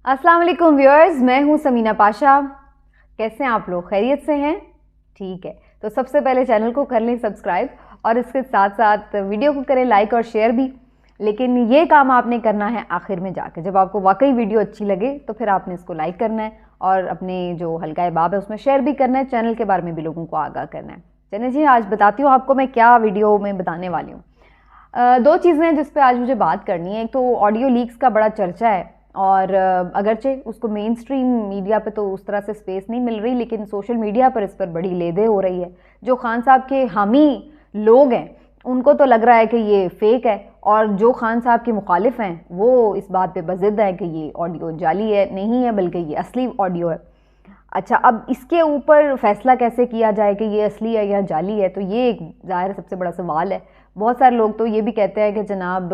अस्सलाम वालेकुम व्यूअर्स, मैं हूं समीना पाशा। कैसे हैं आप लोग? खैरियत से हैं? ठीक है, तो सबसे पहले चैनल को कर लें सब्सक्राइब और इसके साथ साथ वीडियो को करें लाइक और शेयर भी। लेकिन ये काम आपने करना है आखिर में जाके, जब आपको वाकई वीडियो अच्छी लगे तो फिर आपने इसको लाइक करना है और अपने जो हल्का अहबाब है उसमें शेयर भी करना है, चैनल के बारे में भी लोगों को आगाह करना है। चलिए जी, आज बताती हूँ आपको मैं क्या वीडियो में बताने वाली हूँ। दो चीज़ें हैं जिस पे आज मुझे बात करनी है। एक तो ऑडियो लीक्स का बड़ा चर्चा है और अगरचे उसको मेन स्ट्रीम मीडिया पे तो उस तरह से स्पेस नहीं मिल रही, लेकिन सोशल मीडिया पर इस पर बड़ी लेदे हो रही है। जो खान साहब के हामी लोग हैं उनको तो लग रहा है कि ये फेक है, और जो खान साहब के मुखालिफ हैं वो इस बात पे बज़िद है कि ये ऑडियो जाली है, नहीं है बल्कि ये असली ऑडियो है। अच्छा, अब इसके ऊपर फैसला कैसे किया जाए कि ये असली है या जाली है, तो ये एक ज़ाहिर सबसे बड़ा सवाल है। बहुत सारे लोग तो ये भी कहते हैं कि जनाब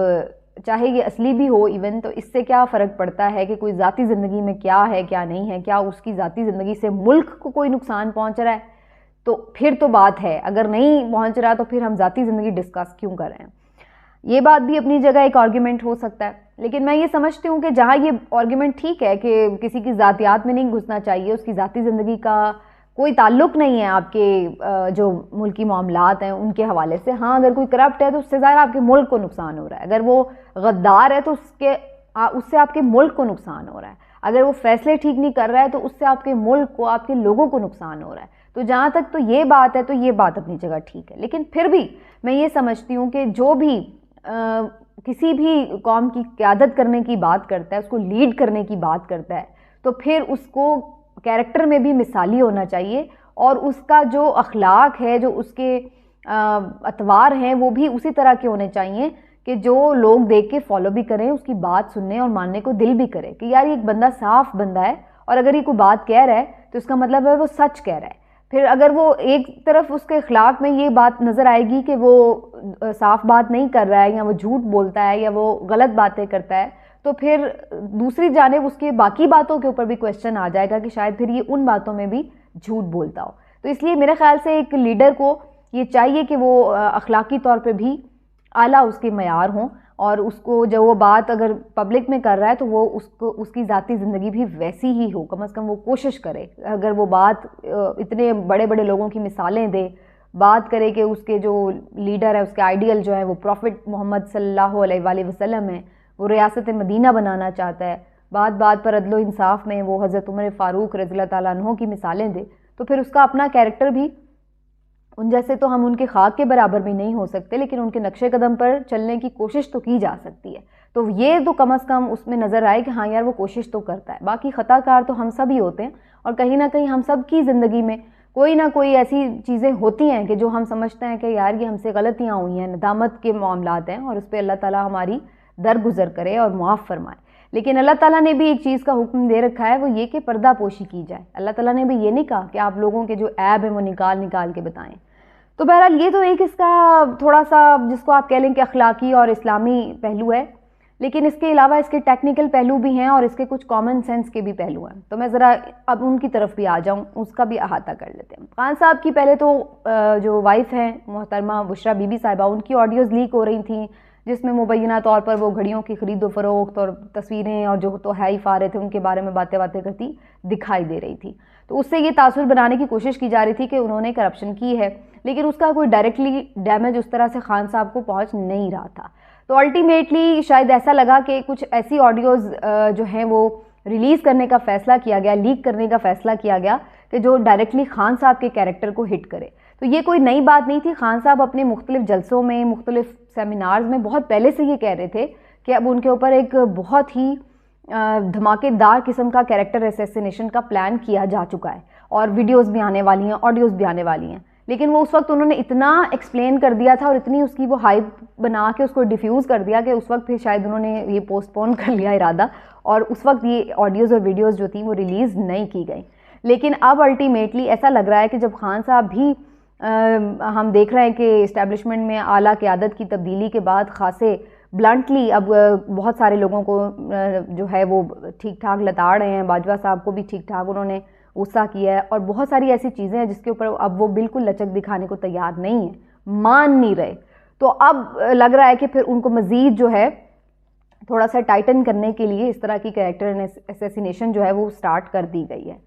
चाहे ये असली भी हो इवन, तो इससे क्या फ़र्क पड़ता है कि कोई ज़ाती ज़िंदगी में क्या है क्या नहीं है, क्या उसकी ज़ाती ज़िंदगी से मुल्क को कोई नुकसान पहुंच रहा है, तो फिर तो बात है। अगर नहीं पहुंच रहा तो फिर हम ज़ाती ज़िंदगी डिस्कस क्यों कर रहे हैं। ये बात भी अपनी जगह एक आर्ग्यूमेंट हो सकता है, लेकिन मैं ये समझती हूँ कि जहाँ ये आर्ग्यूमेंट ठीक है कि किसी की ज़ातियात में नहीं घुसना चाहिए, उसकी ज़ाती ज़िंदगी का कोई ताल्लुक नहीं है आपके जो मुल्की मामलात हैं उनके हवाले से। हाँ, अगर कोई करप्ट है तो उससे ज़्यादा आपके मुल्क को नुकसान हो रहा है। अगर वो गद्दार है तो उससे आपके मुल्क को नुकसान हो रहा है। अगर वो फैसले ठीक नहीं कर रहा है तो उससे आपके मुल्क को, आपके लोगों को नुकसान हो रहा है। तो जहाँ तक तो ये बात है तो ये बात अपनी जगह ठीक है, लेकिन फिर भी मैं ये समझती हूँ कि जो भी किसी भी कौम की क़यादत करने की बात करता है, उसको लीड करने की बात करता है, तो फिर उसको कैरेक्टर में भी मिसाली होना चाहिए और उसका जो अखलाक है, जो उसके अतवार हैं, वो भी उसी तरह के होने चाहिए कि जो लोग देख के फॉलो भी करें, उसकी बात सुनने और मानने को दिल भी करे कि यार ये एक बंदा साफ बंदा है और अगर ये कोई बात कह रहा है तो इसका मतलब है वो सच कह रहा है। फिर अगर वो एक तरफ उसके अखलाक में ये बात नज़र आएगी कि वो साफ बात नहीं कर रहा है या वो झूठ बोलता है या वो गलत बातें करता है, तो फिर दूसरी जानिब उसके बाकी बातों के ऊपर भी क्वेश्चन आ जाएगा कि शायद फिर ये उन बातों में भी झूठ बोलता हो। तो इसलिए मेरे ख्याल से एक लीडर को ये चाहिए कि वो अखलाकी तौर पे भी आला उसके मयार हों और उसको जब वो बात अगर पब्लिक में कर रहा है तो वो उसको उसकी ज़ाती ज़िंदगी भी वैसी ही हो, कम से कम वो कोशिश करे। अगर वो बात इतने बड़े बड़े लोगों की मिसालें दे, बात करे कि उसके जो लीडर है, उसके आइडियल जो है वो प्रॉफिट मोहम्मद सल्लल्लाहु अलैहि वसल्लम है, वो रियासत मदीना बनाना चाहता है, बात बात पर अदलो इंसाफ में वो हज़रत उमर फ़ारूक रज़ियल्लाहु ताला अन्हु की मिसालें दे, तो फिर उसका अपना कैरेक्टर भी उन जैसे तो हम उनके खाक के बराबर भी नहीं हो सकते, लेकिन उनके नक्शे कदम पर चलने की कोशिश तो की जा सकती है। तो ये तो कम अज़ कम उसमें नज़र आए कि हाँ यार वो कोशिश तो करता है। बाकी ख़ताकार तो हम सब ही होते हैं और कहीं ना कहीं हम सब की ज़िंदगी में कोई ना कोई ऐसी चीज़ें होती हैं कि जो हम समझते हैं कि यार ये हमसे गलतियाँ हुई हैं, नदामत के मामलात हैं और उस पर अल्लाह ताला हमारी दरगुजर करे और मुआफ़ फरमाए। लेकिन अल्लाह ताला ने भी एक चीज़ का हुक्म दे रखा है, वो ये कि पर्दा पोशी की जाए। अल्लाह ताला ने भी ये नहीं कहा कि आप लोगों के जो ऐब है वो निकाल निकाल के बताएं। तो बहरहाल ये तो एक इसका थोड़ा सा जिसको आप कह लें कि अखलाकी और इस्लामी पहलू है, लेकिन इसके अलावा इसके टेक्निकल पहलू भी हैं और इसके कुछ कॉमन सेंस के भी पहलू हैं। तो मैं ज़रा अब उनकी तरफ भी आ जाऊं, उसका भी अहाता कर लेते हैं। खान साहब की पहले तो जो वाइफ हैं मोहतरमा बुशरा बीबी साहिबा, उनकी ऑडियोज़ लीक हो रही थी जिसमें मुबैना तौर पर वो घड़ियों की खरीदो फरोख्त और तस्वीरें और जो तो है ही फारे थे उनके बारे में बातें करती दिखाई दे रही थी। तो उससे ये तासुर बनाने की कोशिश की जा रही थी कि उन्होंने करप्शन की है, लेकिन उसका कोई डायरेक्टली डैमेज उस तरह से खान साहब को पहुंच नहीं रहा था। तो अल्टीमेटली शायद ऐसा लगा कि कुछ ऐसी ऑडियोज़ जो हैं वो रिलीज़ करने का फ़ैसला किया गया, लीक करने का फ़ैसला किया गया कि जो डायरेक्टली खान साहब के कैरेक्टर को हिट करे। तो ये कोई नई बात नहीं थी। खान साहब अपने मुख्तलिफ जलसों में, मुख्तलिफ सेमिनार्स में बहुत पहले से ये कह रहे थे कि अब उनके ऊपर एक बहुत ही धमाकेदार किस्म का कैरेक्टर असैसिनेशन का प्लान किया जा चुका है और वीडियोज़ भी आने वाली हैं, ऑडियोज़ भी आने वाली हैं। लेकिन वो उस वक्त उन्होंने इतना एक्सप्लेन कर दिया था और इतनी उसकी वो हाइप बना के उसको डिफ्यूज़ कर दिया कि उस वक्त फिर शायद उन्होंने ये पोस्टपोन कर लिया इरादा, और उस वक्त ये ऑडियोज़ और वीडियोज़ जो थी वो रिलीज़ नहीं की गई। लेकिन अब अल्टीमेटली ऐसा लग रहा है कि जब खान साहब भी हम देख रहे हैं कि इस्टेब्लिशमेंट में आला क़यादत की तब्दीली के बाद खासे ब्लंटली अब बहुत सारे लोगों को जो है वो ठीक ठाक लताड़ रहे हैं। बाजवा साहब को भी ठीक ठाक उन्होंने गुस्सा किया है और बहुत सारी ऐसी चीज़ें हैं जिसके ऊपर अब वो बिल्कुल लचक दिखाने को तैयार नहीं है, मान नहीं रहे। तो अब लग रहा है कि फिर उनको मज़ीद जो है थोड़ा सा टाइटन करने के लिए इस तरह की कैरेक्टर असैसिनेशन जो है वो स्टार्ट कर दी गई है।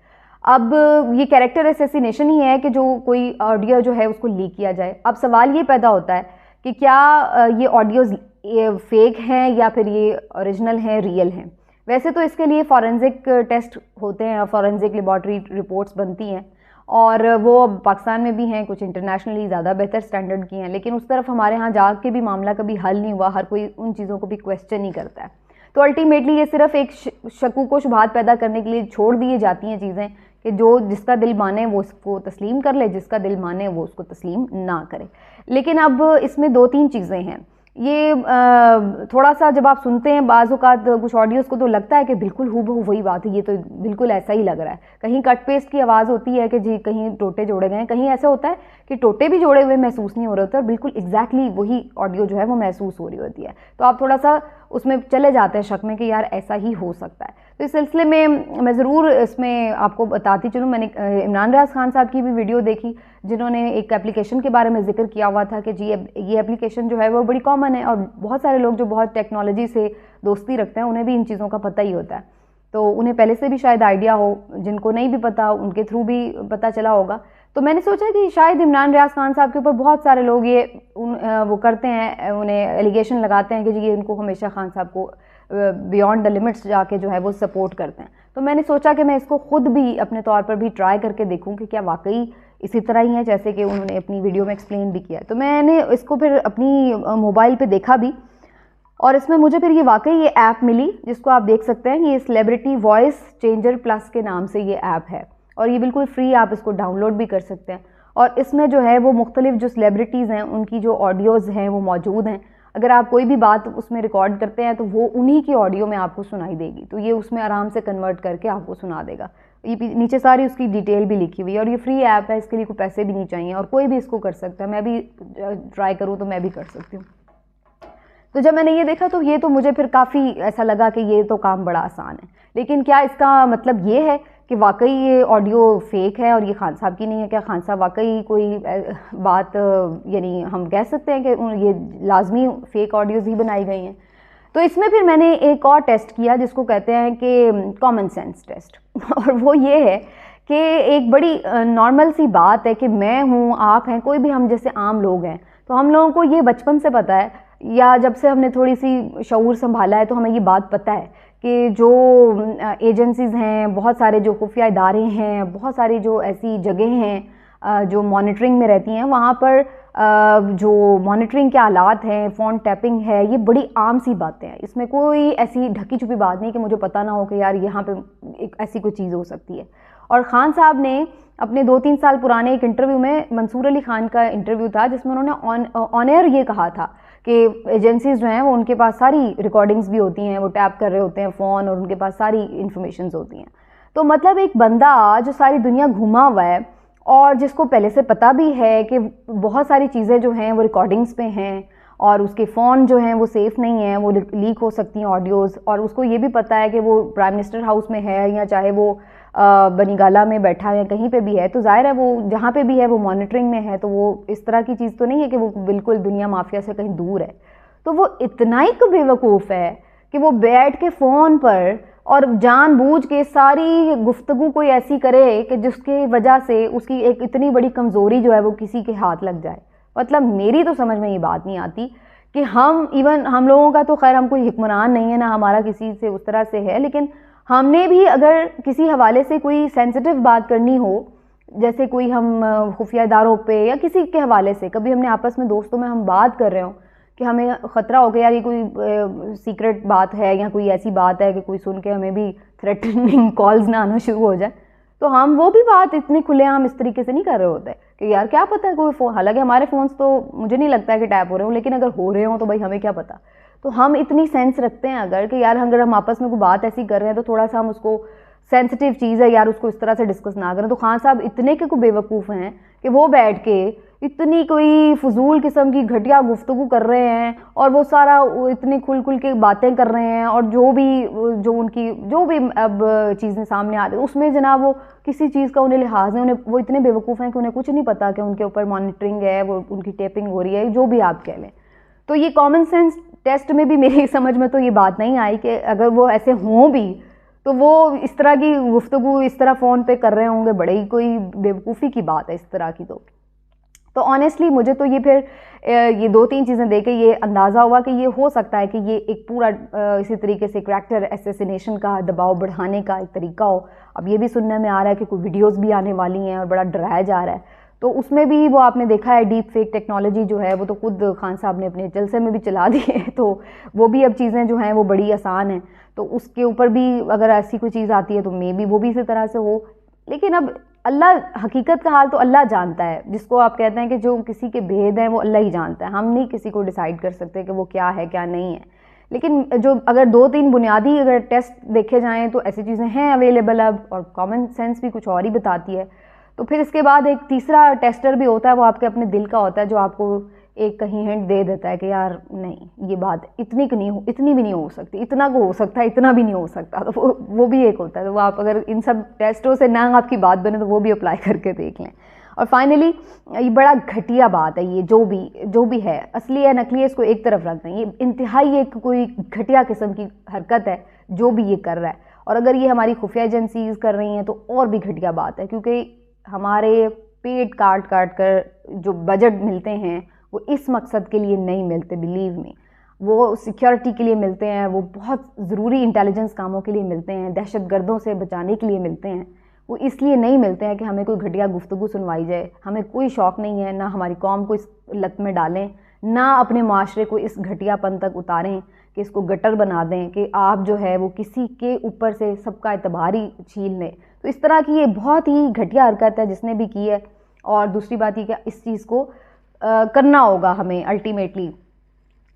अब ये कैरेक्टर असैसिनेशन ही है कि जो कोई ऑडियो जो है उसको लीक किया जाए। अब सवाल ये पैदा होता है कि क्या ये ऑडियोज़ फेक हैं या फिर ये ओरिजिनल हैं, रियल हैं। वैसे तो इसके लिए फॉरेंसिक टेस्ट होते हैं, फॉरेंसिक लेबॉर्ट्री रिपोर्ट्स बनती हैं और वो पाकिस्तान में भी हैं, कुछ इंटरनेशनली ज़्यादा बेहतर स्टैंडर्ड की हैं, लेकिन उस तरफ हमारे यहाँ जा के भी मामला कभी हल नहीं हुआ, हर कोई उन चीज़ों को भी क्वेश्चन ही करता है। तो अल्टीमेटली ये सिर्फ एक शकूक व शुबहात पैदा करने के लिए छोड़ दी जाती हैं चीज़ें कि जो जिसका दिल माने वो उसको तस्लीम कर ले, जिसका दिल माने वो उसको तस्लीम ना करे। लेकिन अब इसमें 2-3 चीज़ें हैं। ये थोड़ा सा जब आप सुनते हैं बाज़ औक़ात कुछ ऑडियोज़ को तो लगता है कि बिल्कुल हूबहू वही बात है, ये तो बिल्कुल ऐसा ही लग रहा है। कहीं कट पेस्ट की आवाज़ होती है कि जी कहीं टोटे जोड़े गए हैं, कहीं ऐसा होता है कि टोटे भी जोड़े हुए महसूस नहीं हो रहे होते और बिल्कुल एग्जैक्टली वही ऑडियो जो है वो महसूस हो रही होती है। तो आप थोड़ा सा उसमें चले जाते हैं शक में कि यार ऐसा ही हो सकता है। तो इस सिलसिले में मैं ज़रूर इसमें आपको बताती चलूँ, मैंने इमरान रियाज खान साहब की भी वीडियो देखी जिन्होंने एक एप्लीकेशन के बारे में जिक्र किया हुआ था कि जी ये एप्लीकेशन जो है वो बड़ी कॉमन है और बहुत सारे लोग जो बहुत टेक्नोलॉजी से दोस्ती रखते हैं उन्हें भी इन चीज़ों का पता ही होता है, तो उन्हें पहले से भी शायद आइडिया हो, जिनको नहीं भी पता उनके थ्रू भी पता चला होगा। तो मैंने सोचा कि शायद इमरान रियाज खान साहब के ऊपर बहुत सारे लोग ये वो करते हैं, उन्हें एलिगेशन लगाते हैं कि जी ये उनको हमेशा खान साहब को बियॉन्ड द लिमिट्स जाके जो है वो सपोर्ट करते हैं। तो मैंने सोचा कि मैं इसको ख़ुद भी अपने तौर पर भी ट्राई करके देखूं कि क्या वाकई इसी तरह ही है जैसे कि उन्होंने अपनी वीडियो में एक्सप्लेन भी किया। तो मैंने इसको फिर अपनी मोबाइल पे देखा भी और इसमें मुझे फिर ये वाकई ये ऐप मिली जिसको आप देख सकते हैं, ये सेलिब्रिटी वॉइस चेंजर प्लस के नाम से ये ऐप है और ये बिल्कुल फ्री, आप इसको डाउनलोड भी कर सकते हैं। और इसमें जो है वो मुख्तलिफ जो सेलिब्रिटीज़ हैं उनकी जो ऑडियोज़ हैं वो मौजूद हैं। अगर आप कोई भी बात उसमें रिकॉर्ड करते हैं तो वो उन्हीं की ऑडियो में आपको सुनाई देगी, तो ये उसमें आराम से कन्वर्ट करके आपको सुना देगा। ये नीचे सारी उसकी डिटेल भी लिखी हुई है और ये फ्री ऐप है, इसके लिए कोई पैसे भी नहीं चाहिए और कोई भी इसको कर सकता है। मैं भी ट्राई करूँ तो मैं भी कर सकती हूँ। तो जब मैंने ये देखा तो ये तो मुझे फिर काफ़ी ऐसा लगा कि ये तो काम बड़ा आसान है, लेकिन क्या इसका मतलब ये है कि वाकई ये ऑडियो फेक है और ये खान साहब की नहीं है? क्या खान साहब वाकई कोई बात यानी हम कह सकते हैं कि ये लाजमी फेक ऑडियोज़ ही बनाई गई हैं? तो इसमें फिर मैंने एक और टेस्ट किया जिसको कहते हैं कि कॉमन सेंस टेस्ट और वो ये है कि एक बड़ी नॉर्मल सी बात है कि मैं हूँ, आप हैं, कोई भी हम जैसे आम लोग हैं, तो हम लोगों को ये बचपन से पता है या जब से हमने थोड़ी सी शऊर संभाला है तो हमें ये बात पता है कि जो एजेंसीज़ हैं, बहुत सारे जो खुफिया इदारे हैं, बहुत सारी जो ऐसी जगह हैं जो मॉनिटरिंग में रहती हैं, वहाँ पर जो मॉनिटरिंग के आलात हैं, फ़ोन टैपिंग है, ये बड़ी आम सी बातें हैं। इसमें कोई ऐसी ढकी छुपी बात नहीं कि मुझे पता ना हो कि यार यहाँ पे एक ऐसी कोई चीज़ हो सकती है। और ख़ान साहब ने अपने 2-3 साल पुराने एक इंटरव्यू में, मंसूर अली खान का इंटरव्यू था जिसमें उन्होंने ऑन एयर ये कहा था कि एजेंसीज जो हैं वो उनके पास सारी रिकॉर्डिंग्स भी होती हैं, वो टैप कर रहे होते हैं फ़ोन और उनके पास सारी इन्फॉर्मेशंस होती हैं। तो मतलब एक बंदा जो सारी दुनिया घूमा हुआ है और जिसको पहले से पता भी है कि बहुत सारी चीज़ें जो हैं वो रिकॉर्डिंग्स पे हैं और उसके फ़ोन जो हैं वो सेफ़ नहीं हैं, वो लीक हो सकती हैं ऑडियोज़, और उसको ये भी पता है कि वो प्राइम मिनिस्टर हाउस में है या चाहे वो बनीगाला में बैठा है, कहीं पे भी है, तो ज़ाहिर है वो जहाँ पे भी है वो मॉनिटरिंग में है, तो वो इस तरह की चीज़ तो नहीं है कि वो बिल्कुल दुनिया माफिया से कहीं दूर है। तो वो इतना ही बेवकूफ़ है कि वो बैठ के फ़ोन पर और जानबूझ के सारी गुफ्तगू कोई ऐसी करे कि जिसकी वजह से उसकी एक इतनी बड़ी कमज़ोरी जो है वो किसी के हाथ लग जाए। मतलब मेरी तो समझ में ये बात नहीं आती कि हम लोगों का तो खैर हम कोई हुक्मरान नहीं है, ना हमारा किसी से उस तरह से है, लेकिन हमने भी अगर किसी हवाले से कोई सेंसिटिव बात करनी हो, जैसे कोई हम खुफिया इदारों पे या किसी के हवाले से कभी हमने आपस में दोस्तों में हम बात कर रहे हो कि हमें ख़तरा हो गया यार ये कोई सीक्रेट बात है या कोई ऐसी बात है कि कोई सुन के हमें भी थ्रेटनिंग कॉल्स ना आना शुरू हो जाए, तो हम वो भी बात इतनी खुलेआम इस तरीके से नहीं कर रहे होते कि यार क्या पता है कोई फ़ोन, हालांकि हमारे फ़ोन्स तो मुझे नहीं लगता है कि टैप हो रहे हो, लेकिन अगर हो रहे हो तो भाई हमें क्या पता। तो हम इतनी सेंस रखते हैं अगर कि यार अगर हम आपस में कोई बात ऐसी कर रहे हैं तो थोड़ा सा हम उसको सेंसिटिव चीज़ है यार उसको इस तरह से डिस्कस ना करें। तो खान साहब इतने के को बेवकूफ़ हैं कि वो बैठ के इतनी कोई फजूल किस्म की घटिया गुफ्तगू कर रहे हैं और वो सारा इतनी खुल के बातें कर रहे हैं और जो भी अब चीज़ें सामने आ रही है उसमें जनाब वो किसी चीज़ का उन्हें लिहाज है, वो इतने बेवकूफ़ हैं कि उन्हें कुछ नहीं पता कि उनके ऊपर मॉनिटरिंग है, वो उनकी टेपिंग हो रही है, जो भी आप कह लें। तो ये कॉमन सेंस टेस्ट में भी मेरी समझ में तो ये बात नहीं आई कि अगर वो ऐसे हों भी तो वो इस तरह की गुफ्तगू इस तरह फ़ोन पे कर रहे होंगे, बड़े ही कोई बेवकूफ़ी की बात है इस तरह की। तो ऑनेस्टली मुझे तो ये फिर ये 2-3 चीज़ें देख के ये अंदाज़ा हुआ कि ये हो सकता है कि ये एक पूरा इसी तरीके से करैक्टर एसेसिनेशन का, दबाव बढ़ाने का एक तरीका हो। अब ये भी सुनने में आ रहा है कि कोई वीडियोस भी आने वाली हैं और बड़ा डराया जा रहा है, तो उसमें भी वो आपने देखा है डीप फेक टेक्नोलॉजी जो है वो तो खुद खान साहब ने अपने जलसे में भी चला दी है, तो वो भी अब चीज़ें जो हैं वो बड़ी आसान हैं। तो उसके ऊपर भी अगर ऐसी कोई चीज़ आती है तो मे बी वो भी इसी तरह से हो। लेकिन अब अल्लाह, हकीकत का हाल तो अल्लाह जानता है, जिसको आप कहते हैं कि जो किसी के भेद हैं वो अल्लाह ही जानता है, हम नहीं किसी को डिसाइड कर सकते कि वो क्या है क्या नहीं है। लेकिन जो अगर 2-3 बुनियादी अगर टेस्ट देखे जाएं तो ऐसी चीज़ें हैं अवेलेबल अब, और कॉमन सेंस भी कुछ और ही बताती है। तो फिर इसके बाद एक तीसरा टेस्टर भी होता है, वो आपके अपने दिल का होता है, जो आपको एक कहीं हिंट दे देता है कि यार नहीं, ये बात इतनी की नहीं हो, इतनी भी नहीं हो सकती, इतना को हो सकता है, इतना भी नहीं हो सकता। तो वो भी एक होता है। तो वो आप अगर इन सब टेस्टों से ना आपकी बात बने तो वो भी अप्लाई करके देख लें। और फाइनली ये बड़ा घटिया बात है, ये जो भी है, असली है नकली है, इसको एक तरफ रख दें। ये इंतहाई एक कोई घटिया किस्म की हरकत है जो भी ये कर रहा है। और अगर ये हमारी खुफिया एजेंसीज कर रही हैं तो और भी घटिया बात है, क्योंकि हमारे पेट काट काट कर जो बजट मिलते हैं वो इस मकसद के लिए नहीं मिलते, बिलीव मी। वो सिक्योरिटी के लिए मिलते हैं, वो बहुत ज़रूरी इंटेलिजेंस कामों के लिए मिलते हैं, दहशतगर्दों से बचाने के लिए मिलते हैं। वो इसलिए नहीं मिलते हैं कि हमें कोई घटिया गुफ्तगू सुनवाई जाए। हमें कोई शौक़ नहीं है, ना हमारी कौम को इस लत में डालें, ना अपने माशरे को इस घटियापन तक उतारें कि इसको गटर बना दें कि आप जो है वो किसी के ऊपर से सबका एतबार ही छीन लें। तो इस तरह की ये बहुत ही घटिया हरकत है जिसने भी की है। और दूसरी बात ये कि इस चीज़ को करना होगा हमें अल्टीमेटली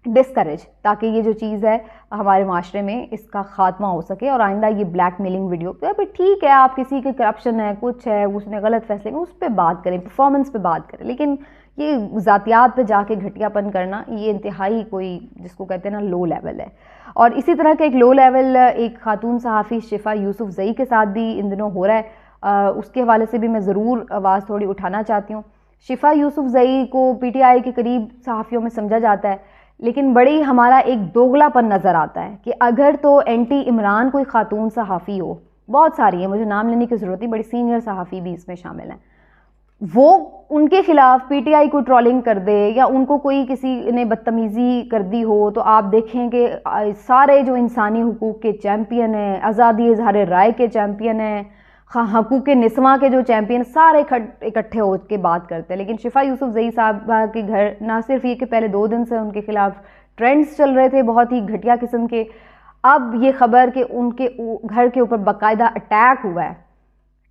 डिस्करेज, ताकि ये जो चीज़ है हमारे माशरे में इसका ख़ात्मा हो सके। और आइंदा ये ब्लैकमेलिंग वीडियो तो अभी ठीक है, आप किसी के करप्शन है, कुछ है, उसने गलत फैसले उस पर बात करें, परफॉर्मेंस पे बात करें, लेकिन ये ज़ातियात पे जाके घटियापन करना ये इंतहाई कोई जिसको कहते हैं ना लो लेवल है। और इसी तरह का एक लो लेवल एक खातून सहाफ़ी शिफा यूसुफजई के साथ भी इन दिनों हो रहा है। उसके हवाले से भी मैं ज़रूर आवाज़ थोड़ी उठाना चाहती हूँ। शिफा यूसुफजई को पीटीआई के करीब सहाफ़ियों में समझा जाता है, लेकिन बड़ी हमारा एक दोगलापन नज़र आता है कि अगर तो एंटी इमरान कोई खातून सहाफ़ी हो, बहुत सारी है, मुझे नाम लेने की ज़रूरत नहीं, बड़ी सीनियर सहाफ़ी भी इसमें शामिल हैं, वो उनके खिलाफ पीटीआई को ट्रोलिंग कर दे या उनको कोई किसी ने बदतमीज़ी कर दी हो, तो आप देखें कि सारे जो इंसानी हुकूक़ के चैम्पियन हैं, आज़ादी इज़हार राय के चैम्पियन हैं, हकूक़ निस्वा के जो चैम्पियन, सारे इकट्ठे हो के बात करते हैं। लेकिन शिफा यूसुफजई साहबा के घर ना सिर्फ ये कि पहले 2 दिन से उनके खिलाफ ट्रेंड्स चल रहे थे बहुत ही घटिया किस्म के, अब ये खबर कि उनके घर के ऊपर बाकायदा अटैक हुआ है,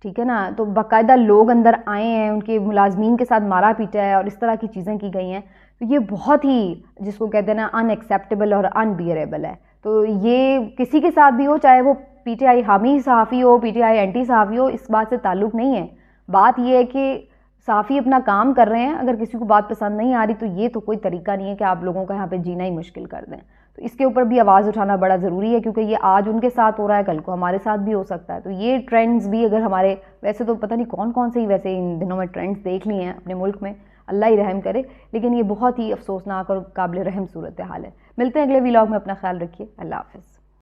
ठीक है ना, तो बाकायदा लोग अंदर आए हैं, उनके मुलाजमीन के साथ मारा पीटा है और इस तरह की चीज़ें की गई हैं, तो ये बहुत ही जिसको कहते हैं ना अनएक्सेप्टेबल और अनबियरेबल है। तो ये किसी के साथ भी हो, चाहे वो पीटीआई हामी सहाफ़ी हो, पीटीआई एंटी सहाफ़ी हो, इस बात से ताल्लुक़ नहीं है। बात ये है कि सहाफ़ी अपना काम कर रहे हैं, अगर किसी को बात पसंद नहीं आ रही तो ये तो कोई तरीका नहीं है कि आप लोगों का यहाँ पे जीना ही मुश्किल कर दें। तो इसके ऊपर भी आवाज़ उठाना बड़ा ज़रूरी है, क्योंकि ये आज उनके साथ हो रहा है, कल को हमारे साथ भी हो सकता है। तो ये ट्रेंड्स भी अगर हमारे, वैसे तो पता नहीं कौन कौन से ही वैसे इन दिनों में ट्रेंड्स देख लिए हैं अपने मुल्क में, अल्लाह ही रहम करे, लेकिन ये बहुत ही अफसोसनाक और काबिल रहम सूरत हाल है। मिलते हैं अगले व्लॉग में, अपना ख्याल रखिए, अल्लाह हाफ़िज़।